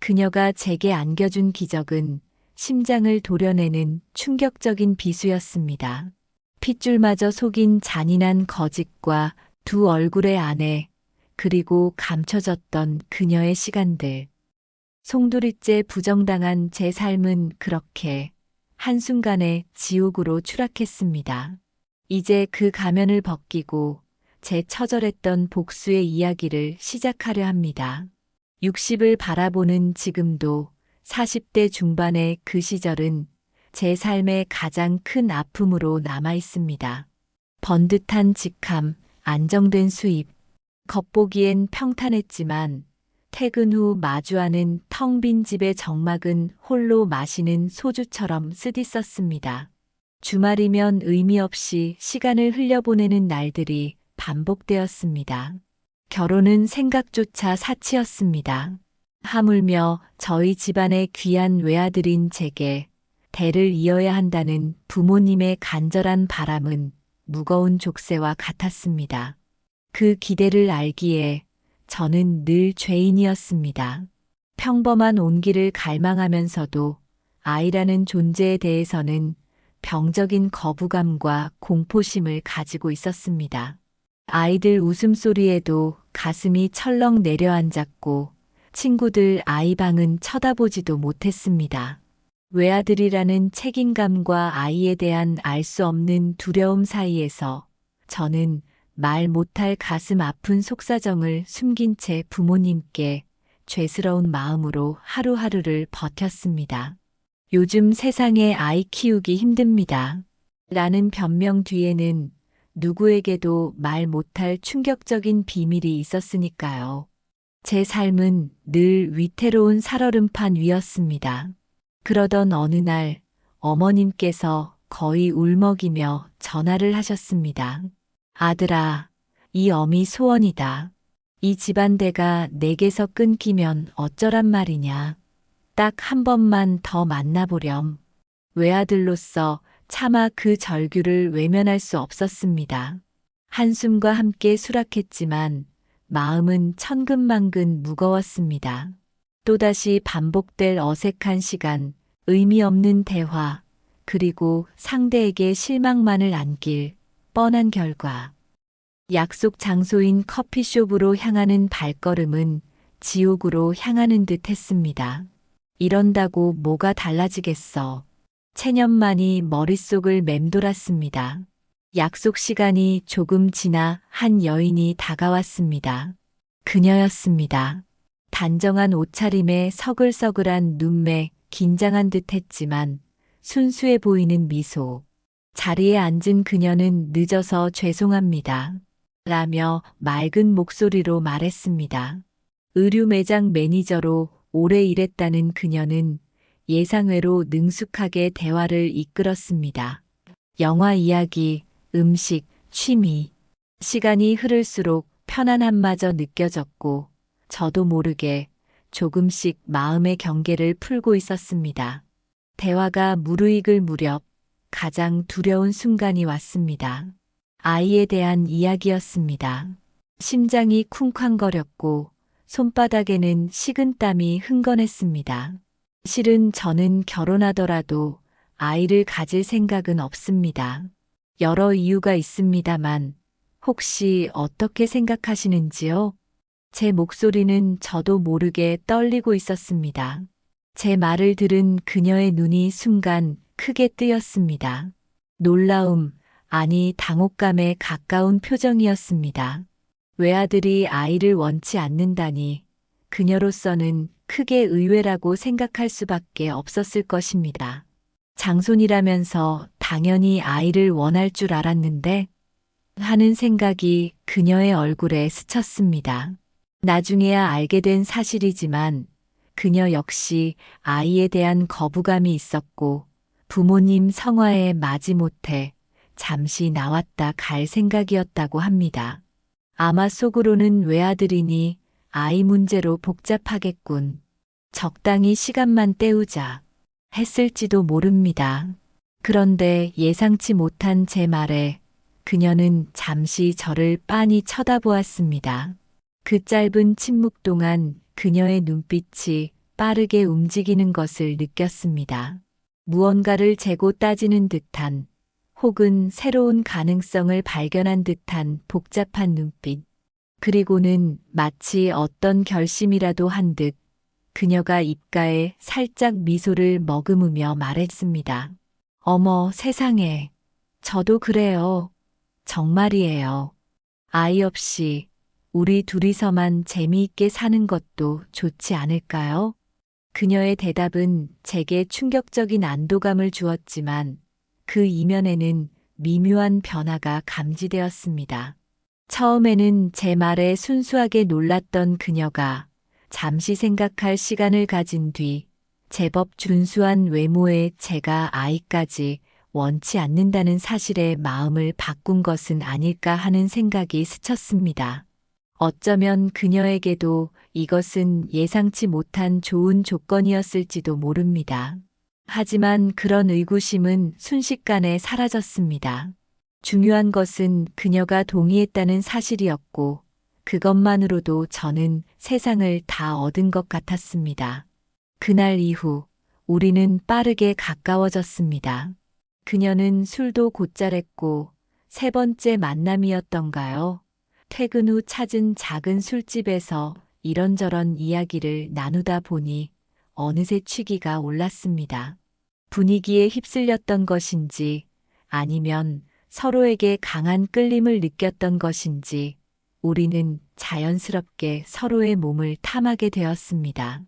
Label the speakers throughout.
Speaker 1: 그녀가 제게 안겨준 기적은 심장을 도려내는 충격적인 비수였습니다. 핏줄마저 속인 잔인한 거짓과 두 얼굴의 안에, 그리고 감춰졌던 그녀의 시간들. 송두리째 부정당한 제 삶은 그렇게 한순간에 지옥으로 추락했습니다. 이제 그 가면을 벗기고 제 처절했던 복수의 이야기를 시작하려 합니다. 60을 바라보는 지금도 40대 중반의 그 시절은 제 삶의 가장 큰 아픔으로 남아 있습니다. 번듯한 직함, 안정된 수입, 겉보기엔 평탄했지만 퇴근 후 마주하는 텅 빈 집의 정막은 홀로 마시는 소주처럼 쓰디썼습니다. 주말이면 의미 없이 시간을 흘려보내는 날들이 반복되었습니다. 결혼은 생각조차 사치였습니다. 하물며 저희 집안의 귀한 외아들인 제게 대를 이어야 한다는 부모님의 간절한 바람은 무거운 족쇄와 같았습니다. 그 기대를 알기에 저는 늘 죄인이었습니다. 평범한 온기를 갈망하면서도 아이라는 존재에 대해서는 병적인 거부감과 공포심을 가지고 있었습니다. 아이들 웃음소리에도 가슴이 철렁 내려앉았고 친구들 아이 방은 쳐다보지도 못했습니다. 외아들이라는 책임감과 아이에 대한 알 수 없는 두려움 사이에서 저는 말 못할 가슴 아픈 속사정을 숨긴 채 부모님께 죄스러운 마음으로 하루하루를 버텼습니다. 요즘 세상에 아이 키우기 힘듭니다. 라는 변명 뒤에는 누구에게도 말 못할 충격적인 비밀이 있었으니까요. 제 삶은 늘 위태로운 살얼음판 위였습니다. 그러던 어느 날 어머님께서 거의 울먹이며 전화를 하셨습니다. 아들아, 이 엄이 소원이다. 이 집안대가 내게서 끊기면 어쩌란 말이냐. 딱 한 번만 더 만나보렴. 외아들로서 차마 그 절규를 외면할 수 없었습니다. 한숨과 함께 수락했지만 마음은 천근만근 무거웠습니다. 또다시 반복될 어색한 시간, 의미 없는 대화, 그리고 상대에게 실망만을 안길 뻔한 결과. 약속 장소인 커피숍으로 향하는 발걸음은 지옥으로 향하는 듯 했습니다. 이런다고 뭐가 달라지겠어. 체념만이 머릿속을 맴돌았습니다. 약속 시간이 조금 지나 한 여인이 다가왔습니다. 그녀였습니다. 단정한 옷차림에 서글서글한 눈매, 긴장한 듯 했지만 순수해 보이는 미소. 자리에 앉은 그녀는 늦어서 죄송합니다. 라며 맑은 목소리로 말했습니다. 의류 매장 매니저로 오래 일했다는 그녀는 예상외로 능숙하게 대화를 이끌었습니다. 영화 이야기, 음식, 취미. 시간이 흐를수록 편안함마저 느껴졌고 저도 모르게 조금씩 마음의 경계를 풀고 있었습니다. 대화가 무르익을 무렵 가장 두려운 순간이 왔습니다. 아이에 대한 이야기였습니다. 심장이 쿵쾅거렸고 손바닥에는 식은땀이 흥건했습니다. 실은 저는 결혼하더라도 아이를 가질 생각은 없습니다. 여러 이유가 있습니다만 혹시 어떻게 생각하시는지요? 제 목소리는 저도 모르게 떨리고 있었습니다. 제 말을 들은 그녀의 눈이 순간 크게 뜨였습니다. 놀라움, 아니 당혹감에 가까운 표정이었습니다. 외아들이 아이를 원치 않는다니 그녀로서는 크게 의외라고 생각할 수밖에 없었을 것입니다. 장손이라면서 당연히 아이를 원할 줄 알았는데 하는 생각이 그녀의 얼굴에 스쳤습니다. 나중에야 알게 된 사실이지만 그녀 역시 아이에 대한 거부감이 있었고 부모님 성화에 마지못해 잠시 나왔다 갈 생각이었다고 합니다. 아마 속으로는 외아들이니 아이 문제로 복잡하겠군. 적당히 시간만 때우자 했을지도 모릅니다. 그런데 예상치 못한 제 말에 그녀는 잠시 저를 빤히 쳐다보았습니다. 그 짧은 침묵 동안 그녀의 눈빛이 빠르게 움직이는 것을 느꼈습니다. 무언가를 재고 따지는 듯한 혹은 새로운 가능성을 발견한 듯한 복잡한 눈빛. 그리고는 마치 어떤 결심이라도 한 듯 그녀가 입가에 살짝 미소를 머금으며 말했습니다. 어머 세상에, 저도 그래요. 정말이에요. 아이 없이 우리 둘이서만 재미있게 사는 것도 좋지 않을까요? 그녀의 대답은 제게 충격적인 안도감을 주었지만 그 이면에는 미묘한 변화가 감지되었습니다. 처음에는 제 말에 순수하게 놀랐던 그녀가 잠시 생각할 시간을 가진 뒤 제법 준수한 외모의 제가 아이까지 원치 않는다는 사실에 마음을 바꾼 것은 아닐까 하는 생각이 스쳤습니다. 어쩌면 그녀에게도 이것은 예상치 못한 좋은 조건이었을지도 모릅니다. 하지만 그런 의구심은 순식간에 사라졌습니다. 중요한 것은 그녀가 동의했다는 사실이었고, 그것만으로도 저는 세상을 다 얻은 것 같았습니다. 그날 이후 우리는 빠르게 가까워졌습니다. 그녀는 술도 곧잘했고, 세 번째 만남이었던가요? 퇴근 후 찾은 작은 술집에서 이런저런 이야기를 나누다 보니 어느새 취기가 올랐습니다. 분위기에 휩쓸렸던 것인지 아니면 서로에게 강한 끌림을 느꼈던 것인지 우리는 자연스럽게 서로의 몸을 탐하게 되었습니다.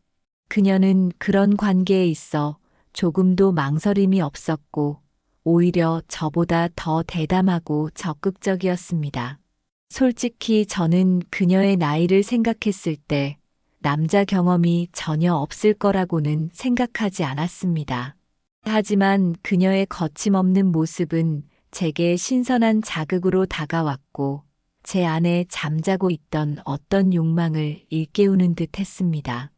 Speaker 1: 그녀는 그런 관계에 있어 조금도 망설임이 없었고 오히려 저보다 더 대담하고 적극적이었습니다. 솔직히 저는 그녀의 나이를 생각했을 때 남자 경험이 전혀 없을 거라고는 생각하지 않았습니다. 하지만 그녀의 거침없는 모습은 제게 신선한 자극으로 다가왔고 제 안에 잠자고 있던 어떤 욕망을 일깨우는 듯 했습니다.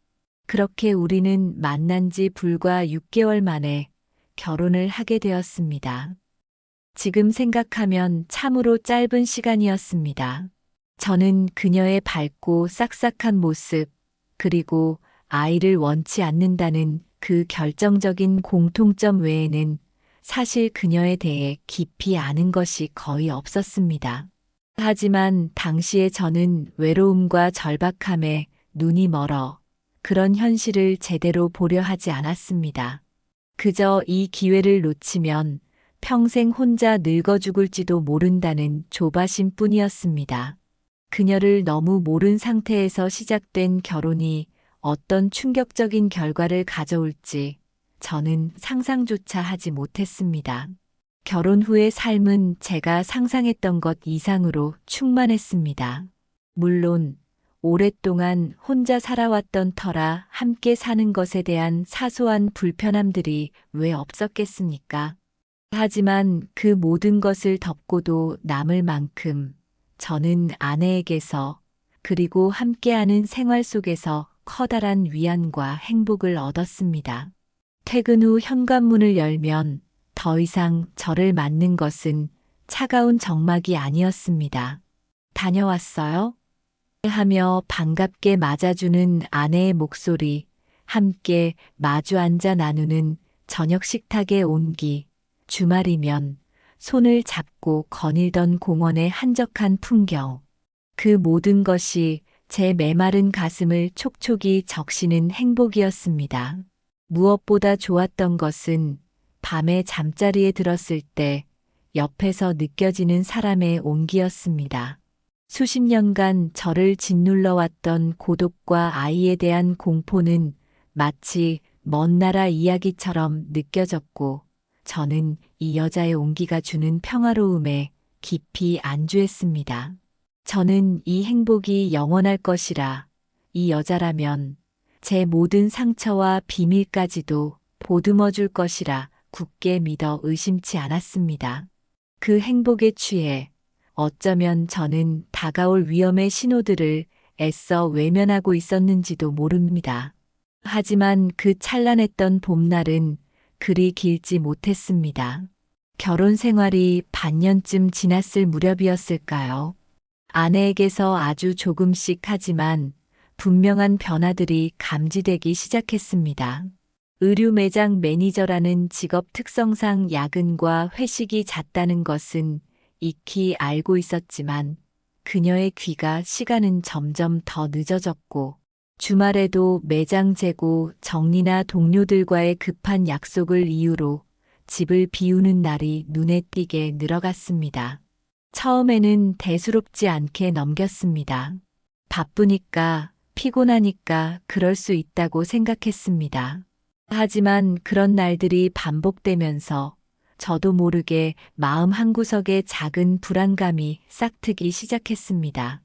Speaker 1: 그렇게 우리는 만난 지 불과 6개월 만에 결혼을 하게 되었습니다. 지금 생각하면 참으로 짧은 시간이었습니다. 저는 그녀의 밝고 싹싹한 모습, 그리고 아이를 원치 않는다는 그 결정적인 공통점 외에는 사실 그녀에 대해 깊이 아는 것이 거의 없었습니다. 하지만 당시에 저는 외로움과 절박함에 눈이 멀어 그런 현실을 제대로 보려 하지 않았습니다. 그저 이 기회를 놓치면 평생 혼자 늙어 죽을지도 모른다는 조바심 뿐이었습니다. 그녀를 너무 모른 상태에서 시작된 결혼이 어떤 충격적인 결과를 가져올지 저는 상상조차 하지 못했습니다. 결혼 후의 삶은 제가 상상했던 것 이상으로 충만했습니다. 물론 오랫동안 혼자 살아왔던 터라 함께 사는 것에 대한 사소한 불편함들이 왜 없었겠습니까? 하지만 그 모든 것을 덮고도 남을 만큼 저는 아내에게서 그리고 함께하는 생활 속에서 커다란 위안과 행복을 얻었습니다. 퇴근 후 현관문을 열면 더 이상 저를 맞는 것은 차가운 정막이 아니었습니다. 다녀왔어요? 하며 반갑게 맞아주는 아내의 목소리, 함께 마주 앉아 나누는 저녁 식탁의 온기, 주말이면 손을 잡고 거닐던 공원의 한적한 풍경. 그 모든 것이 제 메마른 가슴을 촉촉이 적시는 행복이었습니다. 무엇보다 좋았던 것은 밤에 잠자리에 들었을 때 옆에서 느껴지는 사람의 온기였습니다. 수십 년간 저를 짓눌러왔던 고독과 아이에 대한 공포는 마치 먼 나라 이야기처럼 느껴졌고 저는 이 여자의 온기가 주는 평화로움에 깊이 안주했습니다. 저는 이 행복이 영원할 것이라, 이 여자라면 제 모든 상처와 비밀까지도 보듬어 줄 것이라 굳게 믿어 의심치 않았습니다. 그 행복에 취해 어쩌면 저는 다가올 위험의 신호들을 애써 외면하고 있었는지도 모릅니다. 하지만 그 찬란했던 봄날은 그리 길지 못했습니다. 결혼 생활이 반년쯤 지났을 무렵이었을까요? 아내에게서 아주 조금씩 하지만 분명한 변화들이 감지되기 시작했습니다. 의류 매장 매니저라는 직업 특성상 야근과 회식이 잦다는 것은 익히 알고 있었지만 그녀의 귀가 시간은 점점 더 늦어졌고 주말에도 매장 재고 정리나 동료들과의 급한 약속을 이유로 집을 비우는 날이 눈에 띄게 늘어갔습니다. 처음에는 대수롭지 않게 넘겼습니다. 바쁘니까, 피곤하니까 그럴 수 있다고 생각했습니다. 하지만 그런 날들이 반복되면서 저도 모르게 마음 한구석에 작은 불안감이 싹트기 시작했습니다.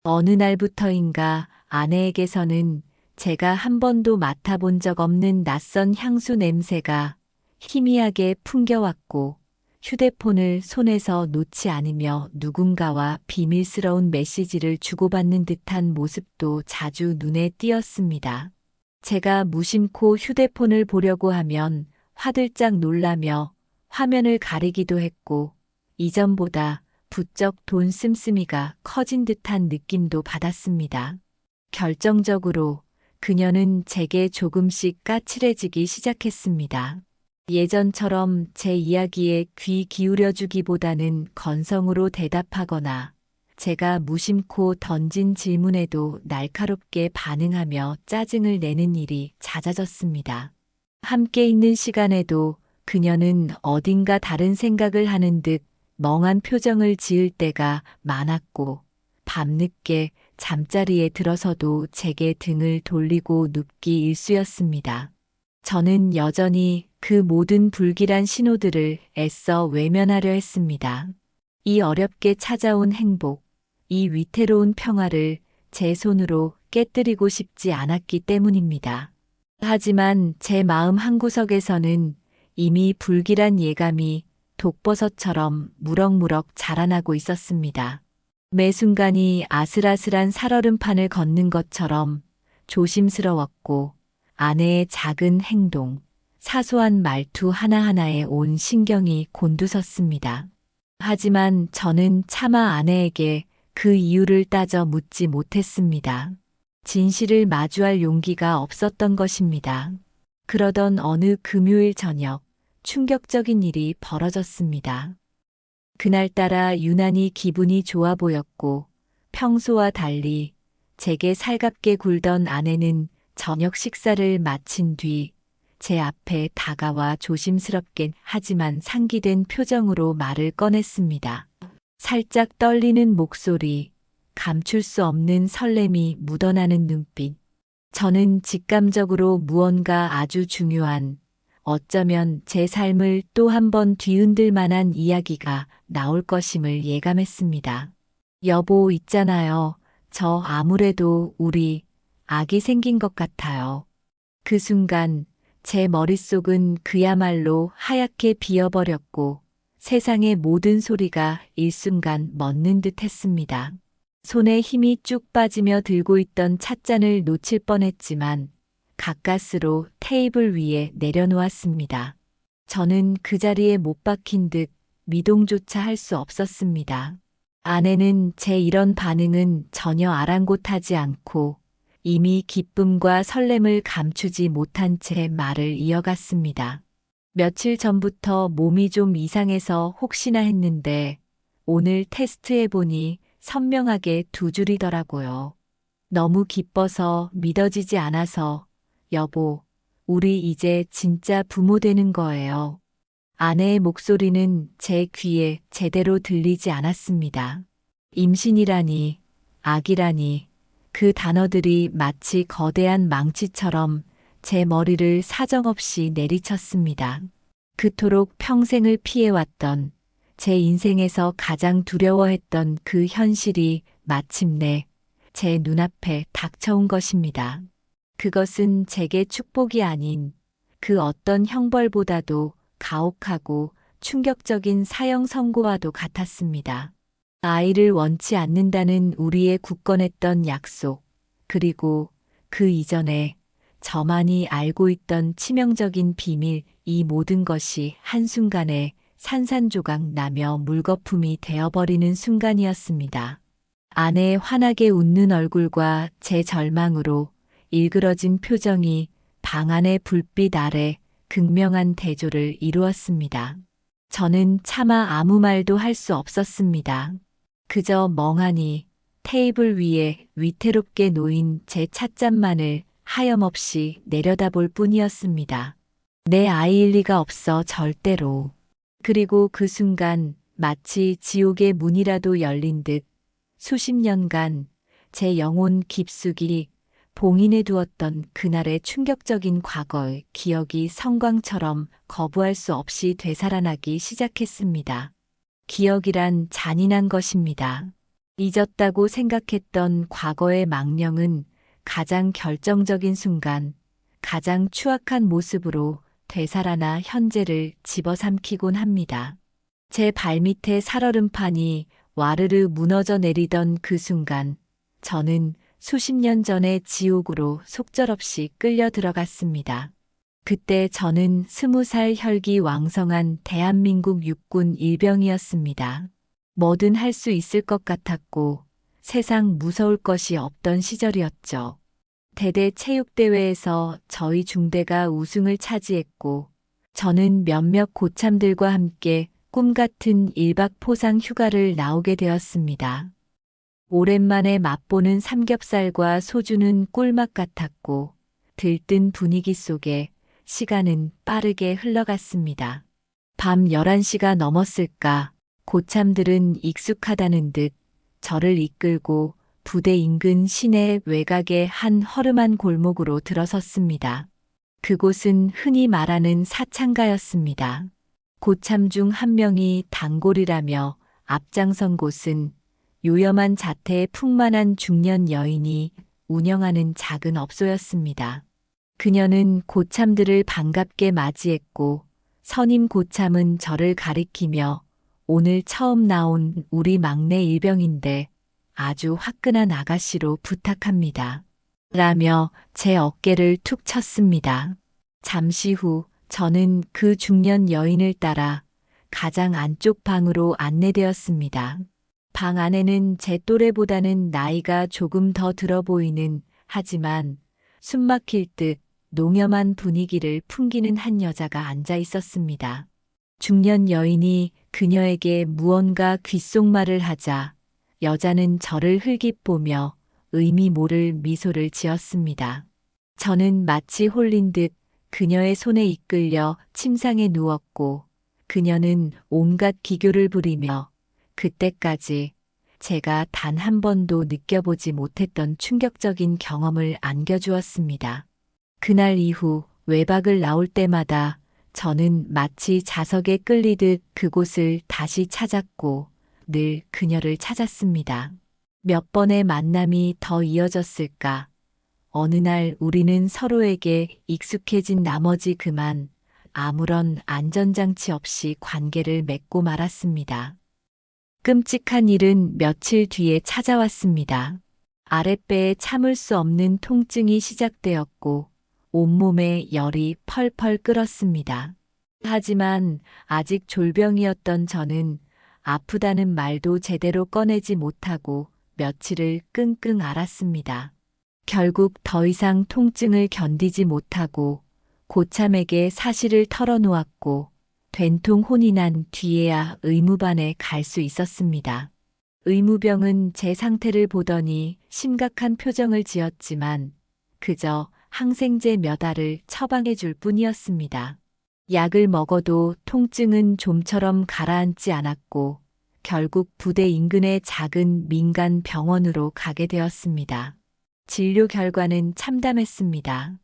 Speaker 1: 어느 날부터인가 아내에게서는 제가 한 번도 맡아본 적 없는 낯선 향수 냄새가 희미하게 풍겨왔고 휴대폰을 손에서 놓지 않으며 누군가와 비밀스러운 메시지를 주고받는 듯한 모습도 자주 눈에 띄었습니다. 제가 무심코 휴대폰을 보려고 하면 화들짝 놀라며 화면을 가리기도 했고 이전보다 부쩍 돈 씀씀이가 커진 듯한 느낌도 받았습니다. 결정적으로 그녀는 제게 조금씩 까칠해지기 시작했습니다. 예전처럼 제 이야기에 귀 기울여주기보다는 건성으로 대답하거나 제가 무심코 던진 질문에도 날카롭게 반응하며 짜증을 내는 일이 잦아졌습니다. 함께 있는 시간에도 그녀는 어딘가 다른 생각을 하는 듯 멍한 표정을 지을 때가 많았고 밤늦게 잠자리에 들어서도 제게 등을 돌리고 눕기 일쑤였습니다. 저는 여전히 그 모든 불길한 신호들을 애써 외면하려 했습니다. 이 어렵게 찾아온 행복, 이 위태로운 평화를 제 손으로 깨뜨리고 싶지 않았기 때문입니다. 하지만 제 마음 한구석에서는 이미 불길한 예감이 독버섯처럼 무럭무럭 자라나고 있었습니다. 매 순간이 아슬아슬한 살얼음판을 걷는 것처럼 조심스러웠고 아내의 작은 행동, 사소한 말투 하나하나에 온 신경이 곤두섰습니다. 하지만 저는 차마 아내에게 그 이유를 따져 묻지 못했습니다. 진실을 마주할 용기가 없었던 것입니다. 그러던 어느 금요일 저녁, 충격적인 일이 벌어졌습니다. 그날따라 유난히 기분이 좋아 보였고 평소와 달리 제게 살갑게 굴던 아내는 저녁 식사를 마친 뒤 제 앞에 다가와 조심스럽게 하지만 상기된 표정으로 말을 꺼냈습니다. 살짝 떨리는 목소리, 감출 수 없는 설렘이 묻어나는 눈빛. 저는 직감적으로 무언가 아주 중요한, 어쩌면 제 삶을 또 한 번 뒤흔들 만한 이야기가 나올 것임을 예감했습니다. 여보, 있잖아요. 저 아무래도 우리 아기 생긴 것 같아요. 그 순간 제 머릿속은 그야말로 하얗게 비어버렸고 세상의 모든 소리가 일순간 멎는 듯 했습니다. 손에 힘이 쭉 빠지며 들고 있던 찻잔을 놓칠 뻔했지만 가까스로 테이블 위에 내려놓았습니다. 저는 그 자리에 못 박힌 듯 미동조차 할 수 없었습니다. 아내는 제 이런 반응은 전혀 아랑곳하지 않고 이미 기쁨과 설렘을 감추지 못한 채 말을 이어갔습니다. 며칠 전부터 몸이 좀 이상해서 혹시나 했는데 오늘 테스트해보니 선명하게 두 줄이더라고요. 너무 기뻐서 믿어지지 않아서 여보, 우리 이제 진짜 부모 되는 거예요. 아내의 목소리는 제 귀에 제대로 들리지 않았습니다. 임신이라니, 아기라니, 그 단어들이 마치 거대한 망치처럼 제 머리를 사정없이 내리쳤습니다. 그토록 평생을 피해왔던 제 인생에서 가장 두려워했던 그 현실이 마침내 제 눈앞에 닥쳐온 것입니다. 그것은 제게 축복이 아닌 그 어떤 형벌보다도 가혹하고 충격적인 사형 선고와도 같았습니다. 아이를 원치 않는다는 우리의 굳건했던 약속, 그리고 그 이전에 저만이 알고 있던 치명적인 비밀, 이 모든 것이 한순간에 산산조각 나며 물거품이 되어버리는 순간이었습니다. 아내의 환하게 웃는 얼굴과 제 절망으로 일그러진 표정이 방 안의 불빛 아래 극명한 대조를 이루었습니다. 저는 차마 아무 말도 할 수 없었습니다. 그저 멍하니 테이블 위에 위태롭게 놓인 제 찻잔만을 하염없이 내려다볼 뿐이었습니다. 내 아이일 리가 없어 절대로. 그리고 그 순간 마치 지옥의 문이라도 열린 듯 수십 년간 제 영혼 깊숙이 봉인해 두었던 그날의 충격적인 과거의 기억이 성광처럼 거부할 수 없이 되살아나기 시작했습니다. 기억이란 잔인한 것입니다. 잊었다고 생각했던 과거의 망령은 가장 결정적인 순간, 가장 추악한 모습으로 되살아나 현재를 집어삼키곤 합니다. 제 발밑에 살얼음판이 와르르 무너져 내리던 그 순간, 저는 수십 년 전의 지옥으로 속절없이 끌려 들어갔습니다. 그때 저는 20살 혈기 왕성한 대한민국 육군 일병이었습니다. 뭐든 할 수 있을 것 같았고 세상 무서울 것이 없던 시절이었죠. 대대 체육대회에서 저희 중대가 우승을 차지했고 저는 몇몇 고참들과 함께 꿈같은 1박 포상 휴가를 나오게 되었습니다. 오랜만에 맛보는 삼겹살과 소주는 꿀맛 같았고 들뜬 분위기 속에 시간은 빠르게 흘러갔습니다. 밤 11시가 넘었을까 고참들은 익숙하다는 듯 저를 이끌고 부대 인근 시내 외곽의 한 허름한 골목으로 들어섰습니다. 그곳은 흔히 말하는 사창가였습니다. 고참 중 한 명이 단골이라며 앞장선 곳은 요염한 자태의 풍만한 중년 여인이 운영하는 작은 업소였습니다. 그녀는 고참들을 반갑게 맞이했고 선임 고참은 저를 가리키며 오늘 처음 나온 우리 막내 일병인데 아주 화끈한 아가씨로 부탁합니다. 라며 제 어깨를 툭 쳤습니다. 잠시 후 저는 그 중년 여인을 따라 가장 안쪽 방으로 안내되었습니다. 방 안에는 제 또래보다는 나이가 조금 더 들어 보이는 하지만 숨막힐 듯 농염한 분위기를 풍기는 한 여자가 앉아 있었습니다. 중년 여인이 그녀에게 무언가 귓속말을 하자 여자는 저를 흘깃보며 의미 모를 미소를 지었습니다. 저는 마치 홀린 듯 그녀의 손에 이끌려 침상에 누웠고 그녀는 온갖 기교를 부리며 그때까지 제가 단 한 번도 느껴보지 못했던 충격적인 경험을 안겨주었습니다. 그날 이후 외박을 나올 때마다 저는 마치 자석에 끌리듯 그곳을 다시 찾았고 늘 그녀를 찾았습니다. 몇 번의 만남이 더 이어졌을까? 어느 날 우리는 서로에게 익숙해진 나머지 그만 아무런 안전장치 없이 관계를 맺고 말았습니다. 끔찍한 일은 며칠 뒤에 찾아왔습니다. 아랫배에 참을 수 없는 통증이 시작되었고 온몸에 열이 펄펄 끓었습니다. 하지만 아직 졸병이었던 저는 아프다는 말도 제대로 꺼내지 못하고 며칠을 끙끙 앓았습니다. 결국 더 이상 통증을 견디지 못하고 고참에게 사실을 털어놓았고 된통 혼이 난 뒤에야 의무반에 갈 수 있었습니다. 의무병은 제 상태를 보더니 심각한 표정을 지었지만 그저 항생제 몇 알을 처방해 줄 뿐이었습니다. 약을 먹어도 통증은 좀처럼 가라앉지 않았고 결국 부대 인근의 작은 민간 병원으로 가게 되었습니다. 진료 결과는 참담했습니다.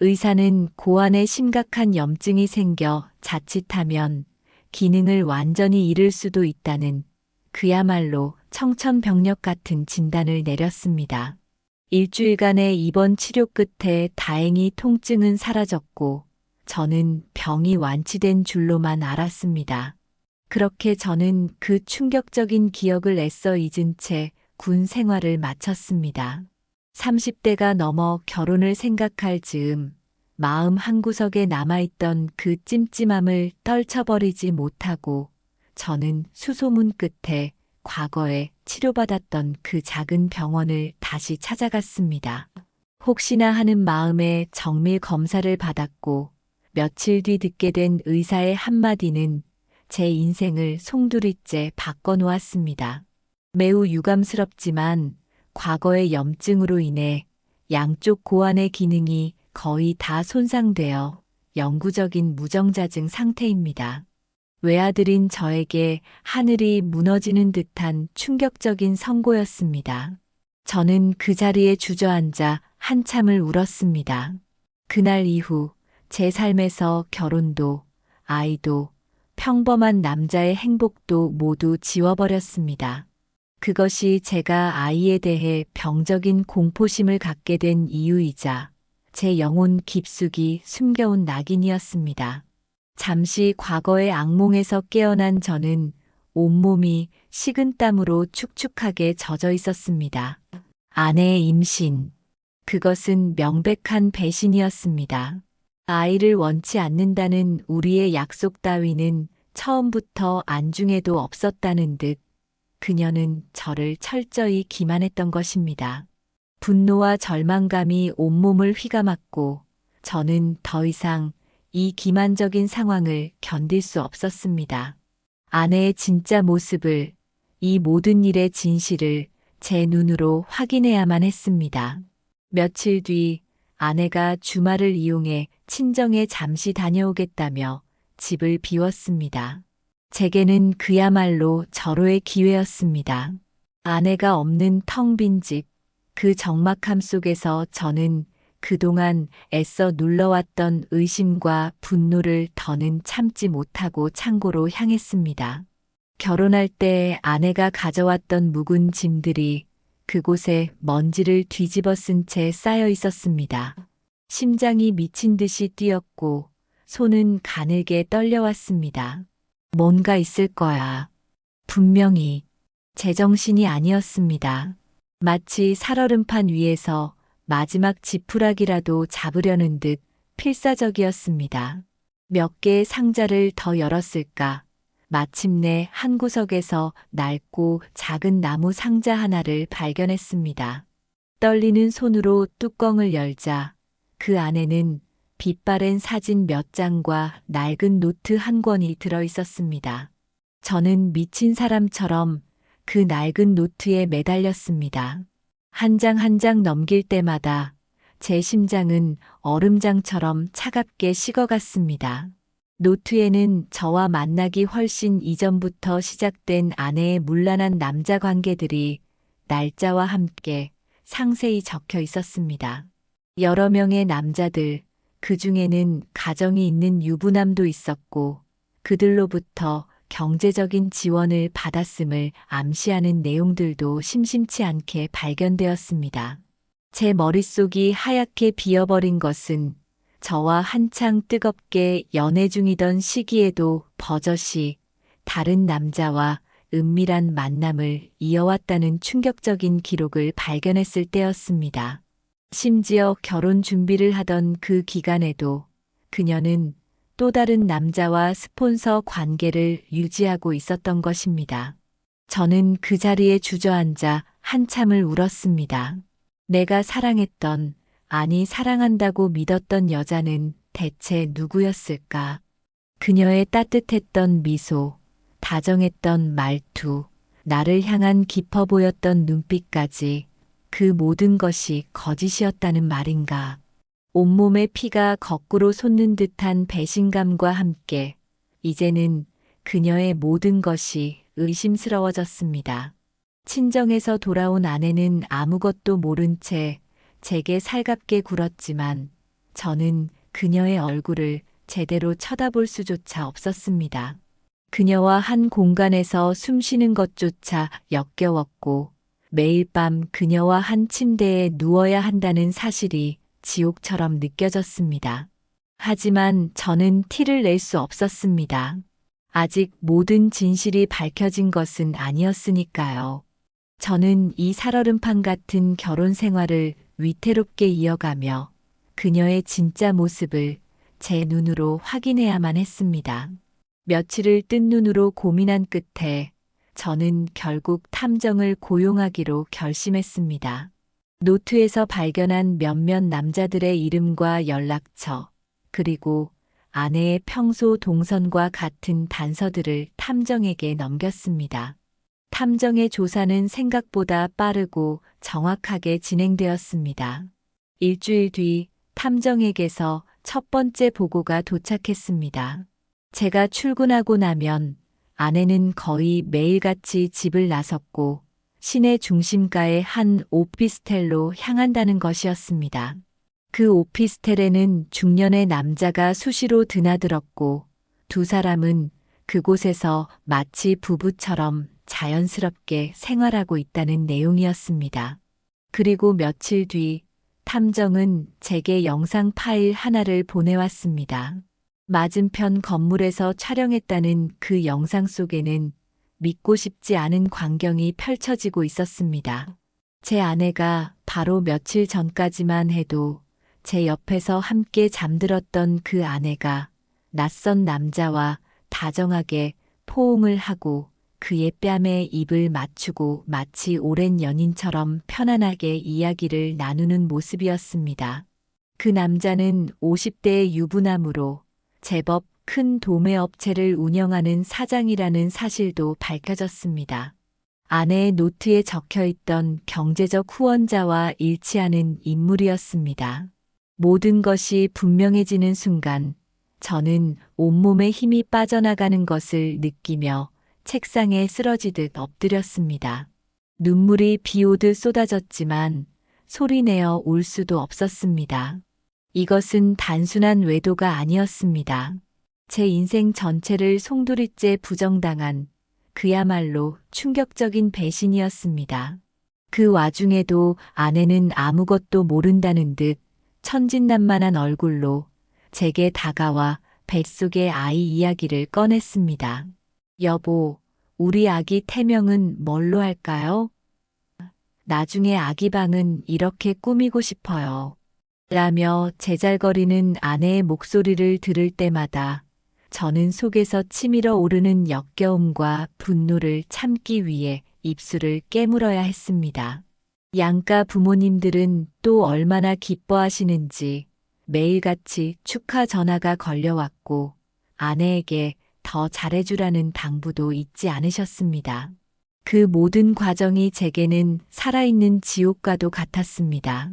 Speaker 1: 의사는 고안에 심각한 염증이 생겨 자칫하면 기능을 완전히 잃을 수도 있다는 그야말로 청천벽력 같은 진단을 내렸습니다. 일주일간의 입원 치료 끝에 다행히 통증은 사라졌고 저는 병이 완치된 줄로만 알았습니다. 그렇게 저는 그 충격적인 기억을 애써 잊은 채 군 생활을 마쳤습니다. 30대가 넘어 결혼을 생각할 즈음 마음 한구석에 남아있던 그 찜찜함을 떨쳐버리지 못하고 저는 수소문 끝에 과거에 치료받았던 그 작은 병원을 다시 찾아갔습니다. 혹시나 하는 마음에 정밀 검사를 받았고 며칠 뒤 듣게 된 의사의 한마디는 제 인생을 송두리째 바꿔놓았습니다. 매우 유감스럽지만 과거의 염증으로 인해 양쪽 고환의 기능이 거의 다 손상되어 영구적인 무정자증 상태입니다. 외아들인 저에게 하늘이 무너지는 듯한 충격적인 선고였습니다. 저는 그 자리에 주저앉아 한참을 울었습니다. 그날 이후 제 삶에서 결혼도, 아이도, 평범한 남자의 행복도 모두 지워버렸습니다. 그것이 제가 아이에 대해 병적인 공포심을 갖게 된 이유이자 제 영혼 깊숙이 숨겨온 낙인이었습니다. 잠시 과거의 악몽에서 깨어난 저는 온몸이 식은땀으로 축축하게 젖어 있었습니다. 아내의 임신. 그것은 명백한 배신이었습니다. 아이를 원치 않는다는 우리의 약속 따위는 처음부터 안중에도 없었다는 듯 그녀는 저를 철저히 기만했던 것입니다. 분노와 절망감이 온몸을 휘감았고 저는 더 이상 이 기만적인 상황을 견딜 수 없었습니다. 아내의 진짜 모습을, 이 모든 일의 진실을 제 눈으로 확인해야만 했습니다. 며칠 뒤 아내가 주말을 이용해 친정에 잠시 다녀오겠다며 집을 비웠습니다. 제게는 그야말로 절호의 기회였습니다. 아내가 없는 텅 빈 집, 그 적막함 속에서 저는 그동안 애써 눌러왔던 의심과 분노를 더는 참지 못하고 창고로 향했습니다. 결혼할 때 아내가 가져왔던 묵은 짐들이 그곳에 먼지를 뒤집어 쓴 채 쌓여 있었습니다. 심장이 미친 듯이 뛰었고 손은 가늘게 떨려왔습니다. 뭔가 있을 거야. 분명히 제정신이 아니었습니다. 마치 살얼음판 위에서 마지막 지푸라기라도 잡으려는 듯 필사적이었습니다. 몇 개의 상자를 더 열었을까? 마침내 한 구석에서 낡고 작은 나무 상자 하나를 발견했습니다. 떨리는 손으로 뚜껑을 열자 그 안에는 빛바랜 사진 몇 장과 낡은 노트 한 권이 들어 있었습니다. 저는 미친 사람처럼 그 낡은 노트에 매달렸습니다. 한 장 한 장 넘길 때마다 제 심장은 얼음장처럼 차갑게 식어갔습니다. 노트에는 저와 만나기 훨씬 이전부터 시작된 아내의 문란한 남자 관계들이 날짜와 함께 상세히 적혀 있었습니다. 여러 명의 남자들, 그 중에는 가정이 있는 유부남도 있었고 그들로부터 경제적인 지원을 받았음을 암시하는 내용들도 심심치 않게 발견되었습니다. 제 머릿속이 하얗게 비어버린 것은 저와 한창 뜨겁게 연애 중이던 시기에도 버젓이 다른 남자와 은밀한 만남을 이어왔다는 충격적인 기록을 발견했을 때였습니다. 심지어 결혼 준비를 하던 그 기간에도 그녀는 또 다른 남자와 스폰서 관계를 유지하고 있었던 것입니다. 저는 그 자리에 주저앉아 한참을 울었습니다. 내가 사랑했던, 아니 사랑한다고 믿었던 여자는 대체 누구였을까? 그녀의 따뜻했던 미소, 다정했던 말투, 나를 향한 깊어 보였던 눈빛까지 그 모든 것이 거짓이었다는 말인가? 온몸의 피가 거꾸로 솟는 듯한 배신감과 함께 이제는 그녀의 모든 것이 의심스러워졌습니다. 친정에서 돌아온 아내는 아무것도 모른 채 제게 살갑게 굴었지만 저는 그녀의 얼굴을 제대로 쳐다볼 수조차 없었습니다. 그녀와 한 공간에서 숨 쉬는 것조차 역겨웠고 매일 밤 그녀와 한 침대에 누워야 한다는 사실이 지옥처럼 느껴졌습니다. 하지만 저는 티를 낼 수 없었습니다. 아직 모든 진실이 밝혀진 것은 아니었으니까요. 저는 이 살얼음판 같은 결혼 생활을 위태롭게 이어가며 그녀의 진짜 모습을 제 눈으로 확인해야만 했습니다. 며칠을 뜬 눈으로 고민한 끝에 저는 결국 탐정을 고용하기로 결심했습니다. 노트에서 발견한 몇몇 남자들의 이름과 연락처, 그리고 아내의 평소 동선과 같은 단서들을 탐정에게 넘겼습니다. 탐정의 조사는 생각보다 빠르고 정확하게 진행되었습니다. 일주일 뒤 탐정에게서 첫 번째 보고가 도착했습니다. 제가 출근하고 나면 아내는 거의 매일같이 집을 나섰고 시내 중심가의 한 오피스텔로 향한다는 것이었습니다. 그 오피스텔에는 중년의 남자가 수시로 드나들었고 두 사람은 그곳에서 마치 부부처럼 자연스럽게 생활하고 있다는 내용이었습니다. 그리고 며칠 뒤 탐정은 제게 영상 파일 하나를 보내왔습니다. 맞은편 건물에서 촬영했다는 그 영상 속에는 믿고 싶지 않은 광경이 펼쳐지고 있었습니다. 제 아내가 바로 며칠 전까지만 해도 제 옆에서 함께 잠들었던 그 아내가 낯선 남자와 다정하게 포옹을 하고 그의 뺨에 입을 맞추고 마치 오랜 연인처럼 편안하게 이야기를 나누는 모습이었습니다. 그 남자는 50대의 유부남으로 제법 큰 도매업체를 운영하는 사장이라는 사실도 밝혀졌습니다. 아내의 노트에 적혀있던 경제적 후원자와 일치하는 인물이었습니다. 모든 것이 분명해지는 순간 저는 온몸에 힘이 빠져나가는 것을 느끼며 책상에 쓰러지듯 엎드렸습니다. 눈물이 비오듯 쏟아졌지만 소리내어 울 수도 없었습니다. 이것은 단순한 외도가 아니었습니다. 제 인생 전체를 송두리째 부정당한 그야말로 충격적인 배신이었습니다. 그 와중에도 아내는 아무것도 모른다는 듯 천진난만한 얼굴로 제게 다가와 뱃속의 아이 이야기를 꺼냈습니다. 여보, 우리 아기 태명은 뭘로 할까요? 나중에 아기 방은 이렇게 꾸미고 싶어요. 라며 제잘거리는 아내의 목소리를 들을 때마다 저는 속에서 치밀어 오르는 역겨움과 분노를 참기 위해 입술을 깨물어야 했습니다. 양가 부모님들은 또 얼마나 기뻐하시는지 매일같이 축하 전화가 걸려왔고 아내에게 더 잘해주라는 당부도 잊지 않으셨습니다. 그 모든 과정이 제게는 살아있는 지옥과도 같았습니다.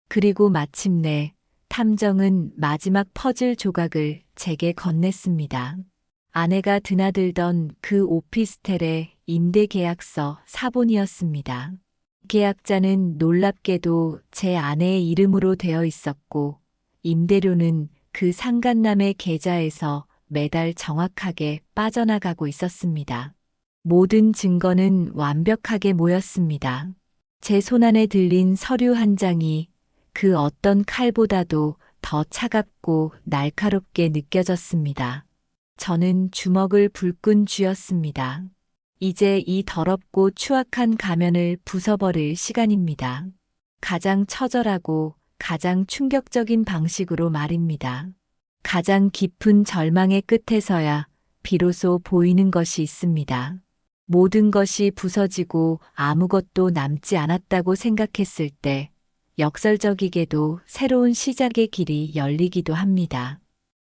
Speaker 1: 그리고 마침내 탐정은 마지막 퍼즐 조각을 제게 건넸습니다. 아내가 드나들던 그 오피스텔의 임대계약서 사본이었습니다. 계약자는 놀랍게도 제 아내의 이름으로 되어 있었고 임대료는 그 상간남의 계좌에서 매달 정확하게 빠져나가고 있었습니다. 모든 증거는 완벽하게 모였습니다. 제 손안에 들린 서류 한 장이 그 어떤 칼보다도 더 차갑고 날카롭게 느껴졌습니다. 저는 주먹을 불끈 쥐었습니다. 이제 이 더럽고 추악한 가면을 부숴버릴 시간입니다. 가장 처절하고 가장 충격적인 방식으로 말입니다. 가장 깊은 절망의 끝에서야 비로소 보이는 것이 있습니다. 모든 것이 부서지고 아무것도 남지 않았다고 생각했을 때 역설적이게도 새로운 시작의 길이 열리기도 합니다.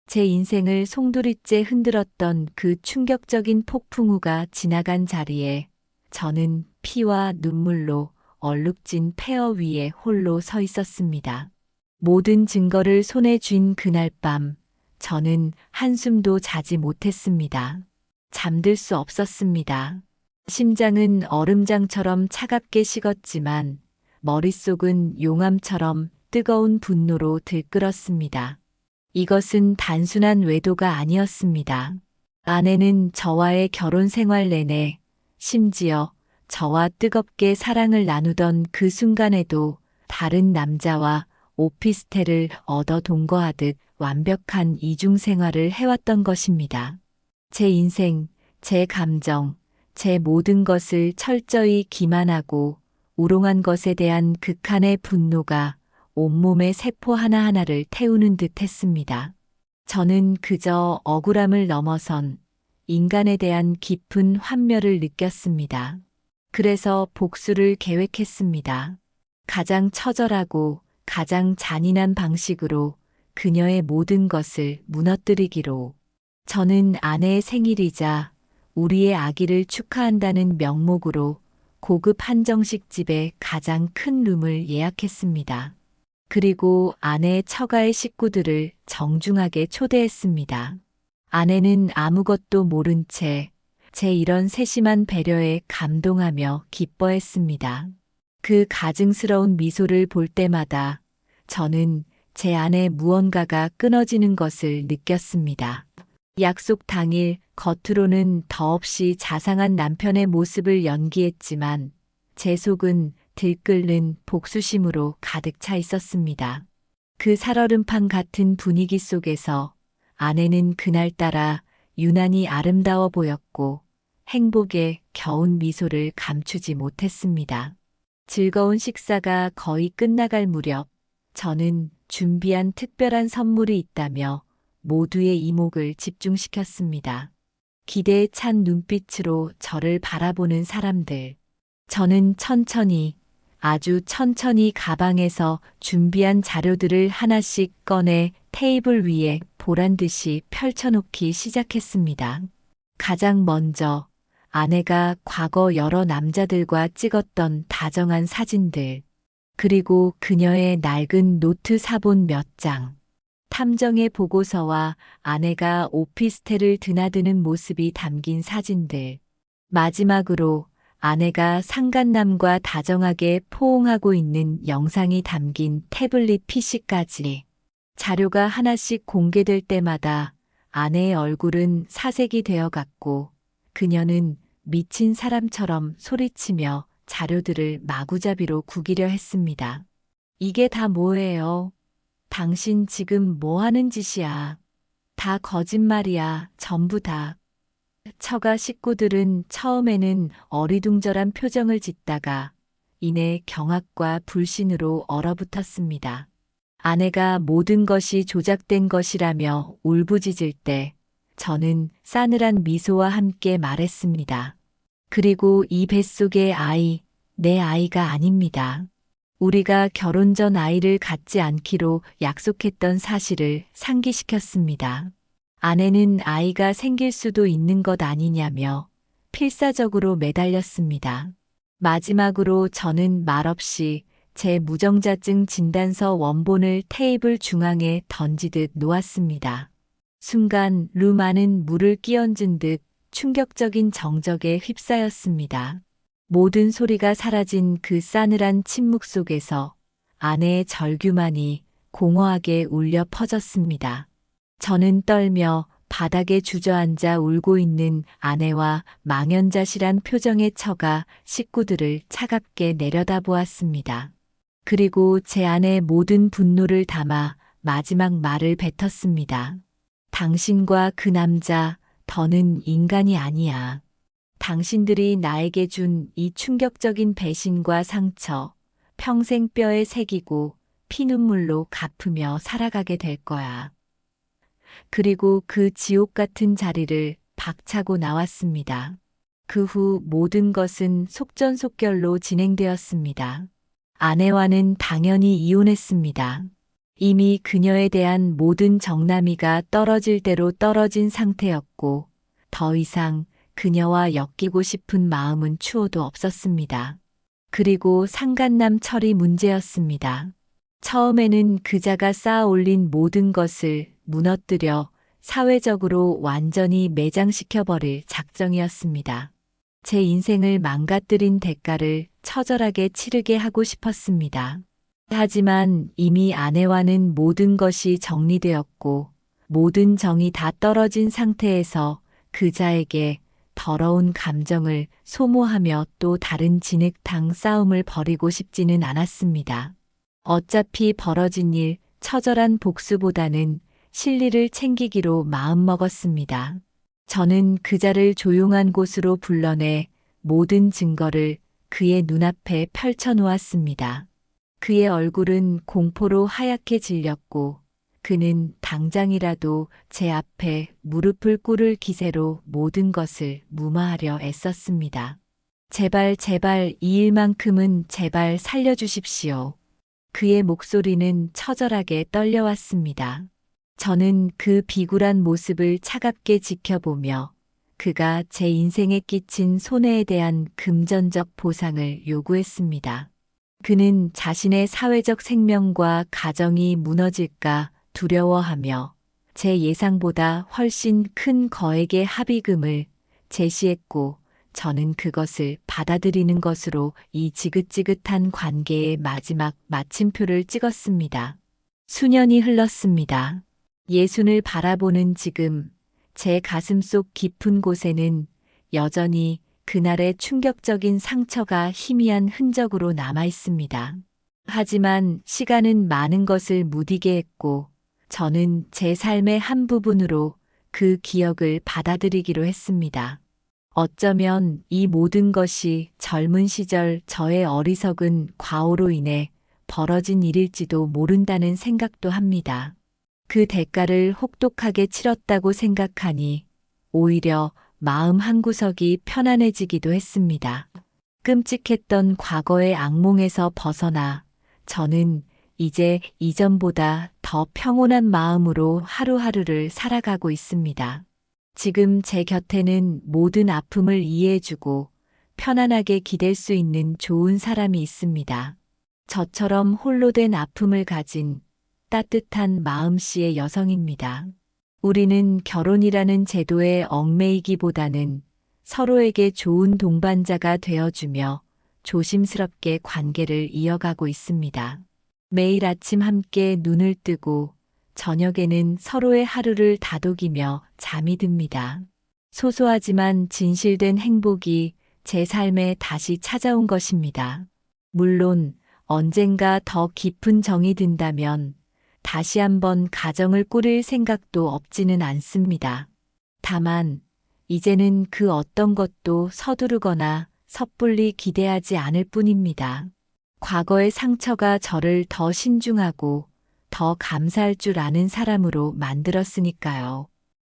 Speaker 1: 제 인생을 송두리째 흔들었던 그 충격적인 폭풍우가 지나간 자리에 저는 피와 눈물로 얼룩진 폐허 위에 홀로 서 있었습니다. 모든 증거를 손에 쥔 그날 밤 저는 한숨도 자지 못했습니다. 잠들 수 없었습니다. 심장은 얼음장처럼 차갑게 식었지만 머릿속은 용암처럼 뜨거운 분노로 들끓었습니다. 이것은 단순한 외도가 아니었습니다. 아내는 저와의 결혼 생활 내내 심지어 저와 뜨겁게 사랑을 나누던 그 순간에도 다른 남자와 오피스텔을 얻어 동거하듯 완벽한 이중 생활을 해왔던 것입니다. 제 인생, 제 감정, 제 모든 것을 철저히 기만하고 우롱한 것에 대한 극한의 분노가 온몸의 세포 하나하나를 태우는 듯 했습니다. 저는 그저 억울함을 넘어선 인간에 대한 깊은 환멸을 느꼈습니다. 그래서 복수를 계획했습니다. 가장 처절하고 가장 잔인한 방식으로 그녀의 모든 것을 무너뜨리기로. 저는 아내의 생일이자 우리의 아기를 축하한다는 명목으로 고급 한정식집에 가장 큰 룸을 예약했습니다. 그리고 아내의 처가의 식구들을 정중하게 초대했습니다. 아내는 아무것도 모른 채 제 이런 세심한 배려에 감동하며 기뻐했습니다. 그 가증스러운 미소를 볼 때마다 저는 제 안에 무언가가 끊어지는 것을 느꼈습니다. 약속 당일 겉으로는 더없이 자상한 남편의 모습을 연기했지만 제 속은 들끓는 복수심으로 가득 차 있었습니다. 그 살얼음판 같은 분위기 속에서 아내는 그날따라 유난히 아름다워 보였고 행복에 겨운 미소를 감추지 못했습니다. 즐거운 식사가 거의 끝나갈 무렵 저는 준비한 특별한 선물이 있다며 모두의 이목을 집중시켰습니다. 기대에 찬 눈빛으로 저를 바라보는 사람들. 저는 천천히, 아주 천천히 가방에서 준비한 자료들을 하나씩 꺼내 테이블 위에 보란 듯이 펼쳐놓기 시작했습니다. 가장 먼저 아내가 과거 여러 남자들과 찍었던 다정한 사진들, 그리고 그녀의 낡은 노트 사본 몇 장, 탐정의 보고서와 아내가 오피스텔을 드나드는 모습이 담긴 사진들, 마지막으로 아내가 상간남과 다정하게 포옹하고 있는 영상이 담긴 태블릿 PC까지. 자료가 하나씩 공개될 때마다 아내의 얼굴은 사색이 되어갔고 그녀는 미친 사람처럼 소리치며 자료들을 마구잡이로 구기려 했습니다. 이게 다 뭐예요? 당신 지금 뭐 하는 짓이야? 다 거짓말이야, 전부 다. 처가 식구들은 처음에는 어리둥절한 표정을 짓다가 이내 경악과 불신으로 얼어붙었습니다. 아내가 모든 것이 조작된 것이라며 울부짖을 때 저는 싸늘한 미소와 함께 말했습니다. 그리고 이 뱃속의 아이, 내 아이가 아닙니다. 우리가 결혼 전 아이를 갖지 않기로 약속했던 사실을 상기시켰습니다. 아내는 아이가 생길 수도 있는 것 아니냐며 필사적으로 매달렸습니다. 마지막으로 저는 말없이 제 무정자증 진단서 원본을 테이블 중앙에 던지듯 놓았습니다. 순간 룸 안은 물을 끼얹은 듯 충격적인 정적에 휩싸였습니다. 모든 소리가 사라진 그 싸늘한 침묵 속에서 아내의 절규만이 공허하게 울려 퍼졌습니다. 저는 떨며 바닥에 주저앉아 울고 있는 아내와 망연자실한 표정의 처가 식구들을 차갑게 내려다보았습니다. 그리고 제 안에 모든 분노를 담아 마지막 말을 뱉었습니다. 당신과 그 남자, 더는 인간이 아니야. 당신들이 나에게 준 이 충격적인 배신과 상처, 평생 뼈에 새기고 피눈물로 갚으며 살아가게 될 거야. 그리고 그 지옥 같은 자리를 박차고 나왔습니다. 그 후 모든 것은 속전속결로 진행되었습니다. 아내와는 당연히 이혼했습니다. 이미 그녀에 대한 모든 정남이가 떨어질 대로 떨어진 상태였고 더 이상 그녀와 엮이고 싶은 마음은 추호도 없었습니다. 그리고 상간남 처리 문제였습니다. 처음에는 그자가 쌓아 올린 모든 것을 무너뜨려 사회적으로 완전히 매장시켜버릴 작정이었습니다. 제 인생을 망가뜨린 대가를 처절하게 치르게 하고 싶었습니다. 하지만 이미 아내와는 모든 것이 정리되었고 모든 정이 다 떨어진 상태에서 그자에게 더러운 감정을 소모하며 또 다른 진흙탕 싸움을 벌이고 싶지는 않았습니다. 어차피 벌어진 일, 처절한 복수보다는 실리를 챙기기로 마음먹었습니다. 저는 그자를 조용한 곳으로 불러내 모든 증거를 그의 눈앞에 펼쳐놓았습니다. 그의 얼굴은 공포로 하얗게 질렸고 그는 당장이라도 제 앞에 무릎을 꿇을 기세로 모든 것을 무마하려 애썼습니다. 제발, 제발, 이 일만큼은 제발 살려주십시오. 그의 목소리는 처절하게 떨려왔습니다. 저는 그 비굴한 모습을 차갑게 지켜보며 그가 제 인생에 끼친 손해에 대한 금전적 보상을 요구했습니다. 그는 자신의 사회적 생명과 가정이 무너질까 두려워하며 제 예상보다 훨씬 큰 거액의 합의금을 제시했고 저는 그것을 받아들이는 것으로 이 지긋지긋한 관계의 마지막 마침표를 찍었습니다. 수년이 흘렀습니다. 예순을 바라보는 지금 제 가슴속 깊은 곳에는 여전히 그날의 충격적인 상처가 희미한 흔적으로 남아 있습니다. 하지만 시간은 많은 것을 무디게 했고 저는 제 삶의 한 부분으로 그 기억을 받아들이기로 했습니다. 어쩌면 이 모든 것이 젊은 시절 저의 어리석은 과오로 인해 벌어진 일일지도 모른다는 생각도 합니다. 그 대가를 혹독하게 치렀다고 생각하니 오히려 마음 한구석이 편안해지기도 했습니다. 끔찍했던 과거의 악몽에서 벗어나 저는 이제 이전보다 더 평온한 마음으로 하루하루를 살아가고 있습니다. 지금 제 곁에는 모든 아픔을 이해해주고 편안하게 기댈 수 있는 좋은 사람이 있습니다. 저처럼 홀로 된 아픔을 가진 따뜻한 마음씨의 여성입니다. 우리는 결혼이라는 제도에 얽매이기보다는 서로에게 좋은 동반자가 되어주며 조심스럽게 관계를 이어가고 있습니다. 매일 아침 함께 눈을 뜨고 저녁에는 서로의 하루를 다독이며 잠이 듭니다. 소소하지만 진실된 행복이 제 삶에 다시 찾아온 것입니다. 물론 언젠가 더 깊은 정이 든다면 다시 한번 가정을 꾸릴 생각도 없지는 않습니다. 다만 이제는 그 어떤 것도 서두르거나 섣불리 기대하지 않을 뿐입니다. 과거의 상처가 저를 더 신중하고 더 감사할 줄 아는 사람으로 만들었으니까요.